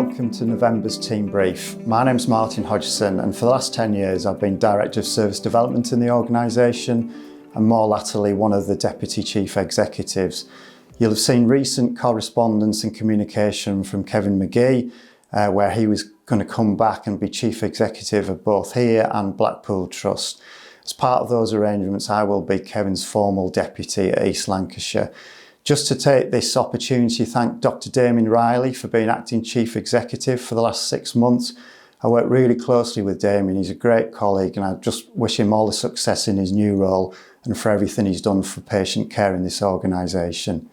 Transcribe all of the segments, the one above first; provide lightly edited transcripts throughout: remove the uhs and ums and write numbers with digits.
welcome to November's Team Brief. My name's Martin Hodgson, and for the last 10 years I've been Director of Service Development in the organisation and more latterly one of the Deputy Chief Executives. You'll have seen recent correspondence and communication from Kevin McGee where he was going to come back and be Chief Executive of both here and Blackpool Trust. As part of those arrangements, I will be Kevin's formal Deputy at East Lancashire. Just to take this opportunity to thank Dr. Damien Riley for being Acting Chief Executive for the last 6 months. I worked really closely with Damien, he's a great colleague, and I just wish him all the success in his new role and for everything he's done for patient care in this organisation.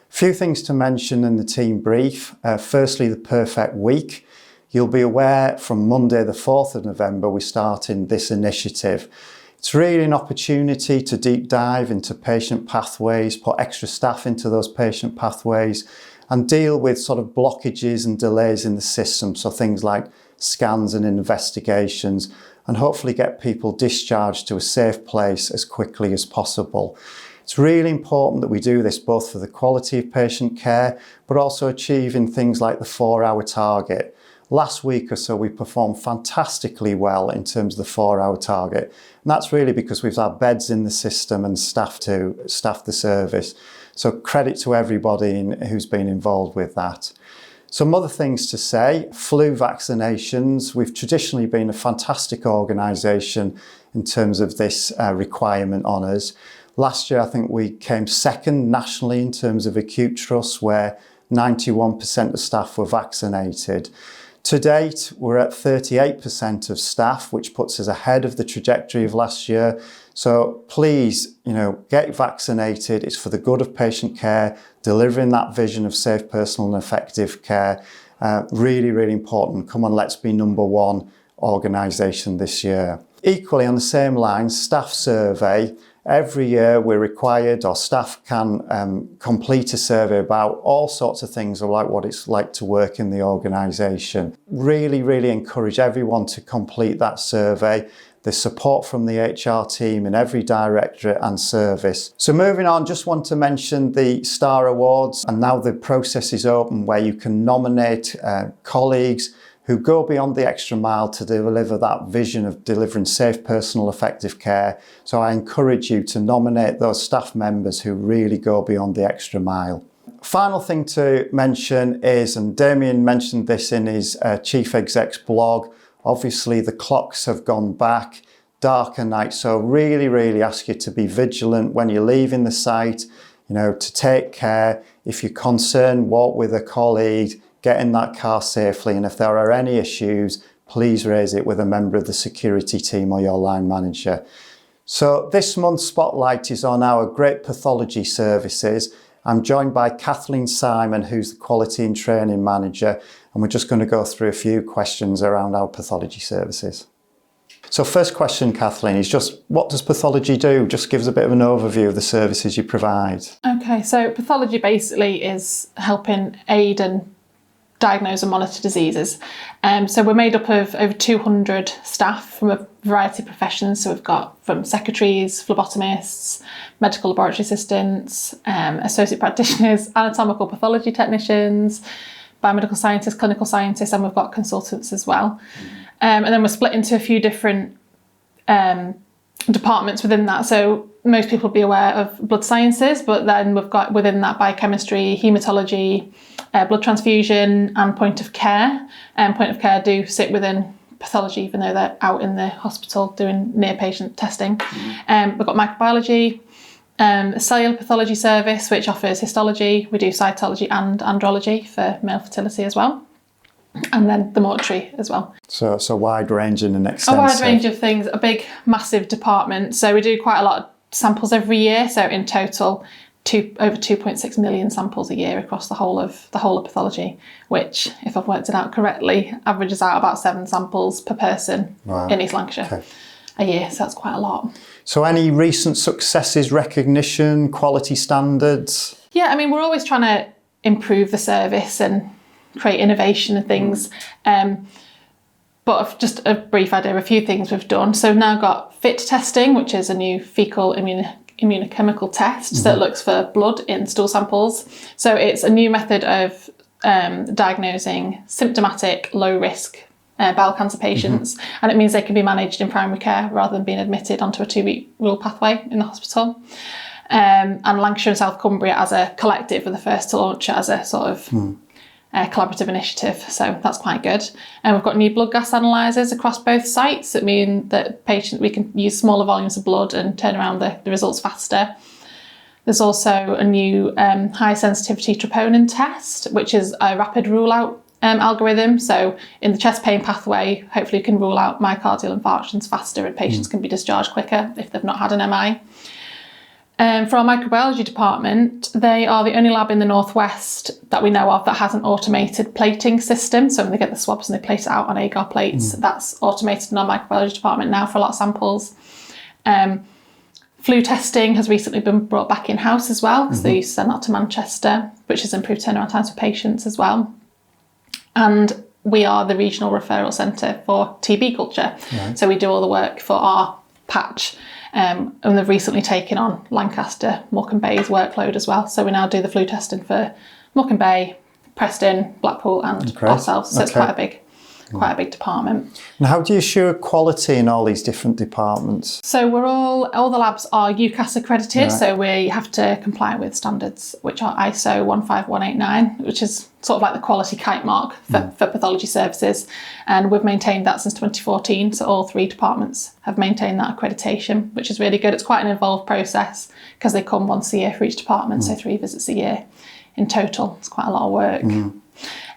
A few things to mention in the team brief. Firstly, the perfect week. You'll be aware from Monday the 4th of November we're starting this initiative. It's really an opportunity to deep dive into patient pathways, put extra staff into those patient pathways and deal with sort of blockages and delays in the system. So things like scans and investigations, and hopefully get people discharged to a safe place as quickly as possible. It's really important that we do this both for the quality of patient care, but also achieving things like the 4-hour target. Last week or so we performed fantastically well in terms of the 4-hour target. And that's really because we've had beds in the system and staff the service. So credit to everybody who's been involved with that. Some other things to say, flu vaccinations. We've traditionally been a fantastic organisation in terms of this requirement on us. Last year I think we came second nationally in terms of acute trusts where 91% of staff were vaccinated. To date, we're at 38% of staff, which puts us ahead of the trajectory of last year. So please, get vaccinated. It's for the good of patient care, delivering that vision of safe, personal and effective care. Really, really important. Come on, let's be number one organisation this year. Equally, on the same lines, staff survey. Every year we're required, or staff can complete a survey about all sorts of things like what it's like to work in the organisation. Really, really encourage everyone to complete that survey. There's support from the HR team in every directorate and service. So moving on, just want to mention the Star Awards, and now the process is open where you can nominate colleagues who go beyond the extra mile to deliver that vision of delivering safe, personal, effective care. So I encourage you to nominate those staff members who really go beyond the extra mile. Final thing to mention is, and Damien mentioned this in his Chief Exec's blog, obviously the clocks have gone back, darker night. So really, really ask you to be vigilant when you're leaving the site, to take care. If you're concerned, walk with a colleague, get in that car safely, and if there are any issues, please raise it with a member of the security team or your line manager. So this month's spotlight is on our great pathology services. I'm joined by Kathleen Simon, who's the Quality and Training Manager, and we're just going to go through a few questions around our pathology services. So first question, Kathleen, is just what does pathology do? Just give us a bit of an overview of the services you provide. Okay, so pathology basically is helping aid and diagnose and monitor diseases. So we're made up of over 200 staff from a variety of professions. So we've got from secretaries, phlebotomists, medical laboratory assistants, associate practitioners, anatomical pathology technicians, biomedical scientists, clinical scientists, and we've got consultants as well. And then we're split into a few different departments within that. So most people will be aware of blood sciences, but then we've got within that biochemistry, haematology, blood transfusion and point of care. Point of care do sit within pathology, even though they're out in the hospital doing near patient testing. We've got microbiology, a cellular pathology service, which offers histology. We do cytology and andrology for male fertility as well. And then the mortuary as well. So wide ranging and extensive. A wide range of things, a big, massive department. So we do quite a lot of samples every year. So in total, over 2.6 million samples a year across the whole of pathology, which, if I've worked it out correctly, averages out about 7 samples per person in East Lancashire a year. So that's quite a lot. So any recent successes, recognition, quality standards? Yeah, I mean, we're always trying to improve the service and create innovation and things. But just a brief idea of a few things we've done. So we've now got FIT testing, which is a new fecal immunochemical test that looks for blood in stool samples. So it's a new method of diagnosing symptomatic, low-risk bowel cancer patients, and it means they can be managed in primary care rather than being admitted onto a 2-week rule pathway in the hospital. And Lancashire and South Cumbria as a collective were the first to launch it as a sort of collaborative initiative, so that's quite good. And we've got new blood gas analyzers across both sites that mean that we can use smaller volumes of blood and turn around the results faster. There's also a new high sensitivity troponin test, which is a rapid rule out algorithm. So in the chest pain pathway, hopefully you can rule out myocardial infarctions faster and patients can be discharged quicker if they've not had an MI. For our microbiology department, they are the only lab in the Northwest that we know of that has an automated plating system. So when they get the swabs and they place it out on agar plates, that's automated in our microbiology department now for a lot of samples. Flu testing has recently been brought back in-house as well, because they used to send that to Manchester, which has improved turnaround times for patients as well. And we are the regional referral centre for TB culture. Right. So we do all the work for our patch. And they've recently taken on Lancaster, Morecambe Bay's workload as well. So we now do the flu testing for Morecambe Bay, Preston, Blackpool and ourselves. So it's quite a big department. And how do you assure quality in all these different departments? So all the labs are UCAS accredited, so we have to comply with standards which are ISO 15189, which is sort of like the quality kite mark for pathology services. And we've maintained that since 2014, so all 3 departments have maintained that accreditation, which is really good. It's quite an involved process because they come once a year for each department, so 3 visits a year in total. It's quite a lot of work.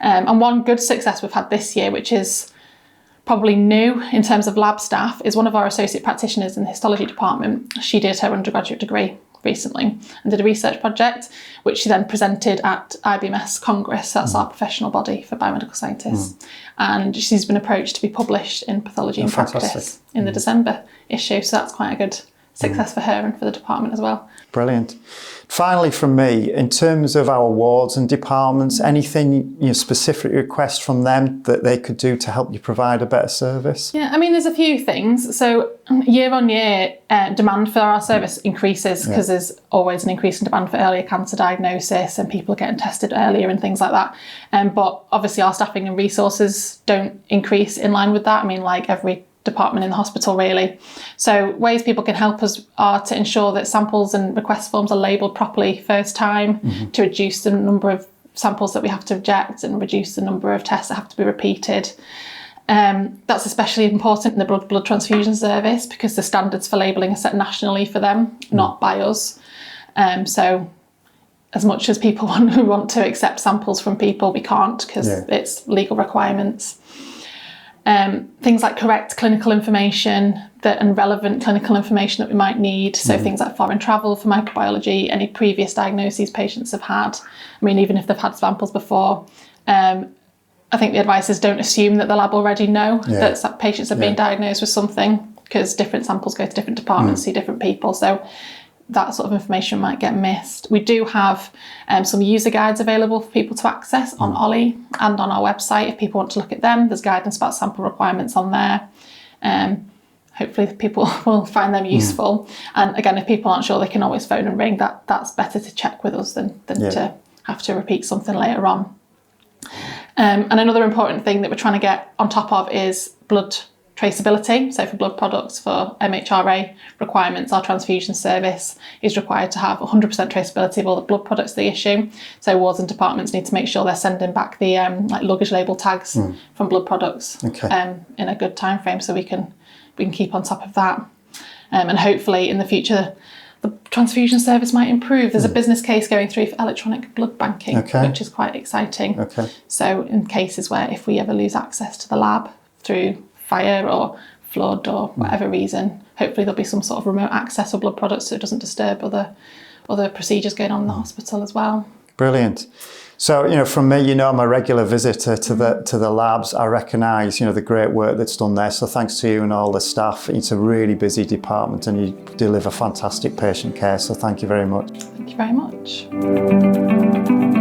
And one good success we've had this year, which is probably new in terms of lab staff, is one of our associate practitioners in the histology department. She did her undergraduate degree recently and did a research project, which she then presented at IBMS Congress. That's our professional body for biomedical scientists. And she's been approached to be published in Pathology and Practice in the December issue. So that's quite a good success for her and for the department as well. Brilliant. Finally, from me, in terms of our wards and departments, anything specific requests from them that they could do to help you provide a better service? Yeah, I mean, there's a few things. So year on year, demand for our service increases because there's always an increase in demand for earlier cancer diagnosis and people are getting tested earlier and things like that. But obviously our staffing and resources don't increase in line with that. I mean, like every department in the hospital really. So ways people can help us are to ensure that samples and request forms are labelled properly first time, to reduce the number of samples that we have to reject and reduce the number of tests that have to be repeated. That's especially important in the blood transfusion service because the standards for labelling are set nationally for them, not by us. So as much as people want to accept samples from people, we can't because it's legal requirements. Things like correct clinical information and relevant clinical information that we might need. So things like foreign travel for microbiology, any previous diagnoses patients have had. I mean, even if they've had samples before, I think the advice is don't assume that the lab already know that patients are being diagnosed with something because different samples go to different departments, see different people. So that sort of information might get missed. We do have some user guides available for people to access on OLLI and on our website. If people want to look at them, there's guidance about sample requirements on there. Hopefully people will find them useful. And again, if people aren't sure, they can always phone and ring. That's better to check with us than to have to repeat something later on. And another important thing that we're trying to get on top of is blood traceability. So for blood products, for MHRA requirements, our transfusion service is required to have 100% traceability of all the blood products they issue. So wards and departments need to make sure they're sending back the like luggage label tags from blood products in a good time frame, so we can keep on top of that. And hopefully in the future the transfusion service might improve. There's a business case going through for electronic blood banking, which is quite exciting. So in cases where if we ever lose access to the lab through fire or flood or whatever reason, hopefully there'll be some sort of remote access of blood products so it doesn't disturb other procedures going on in the hospital as well. Brilliant. So, from me, I'm a regular visitor to the labs. I recognise, the great work that's done there. So thanks to you and all the staff. It's a really busy department and you deliver fantastic patient care. So thank you very much. Thank you very much.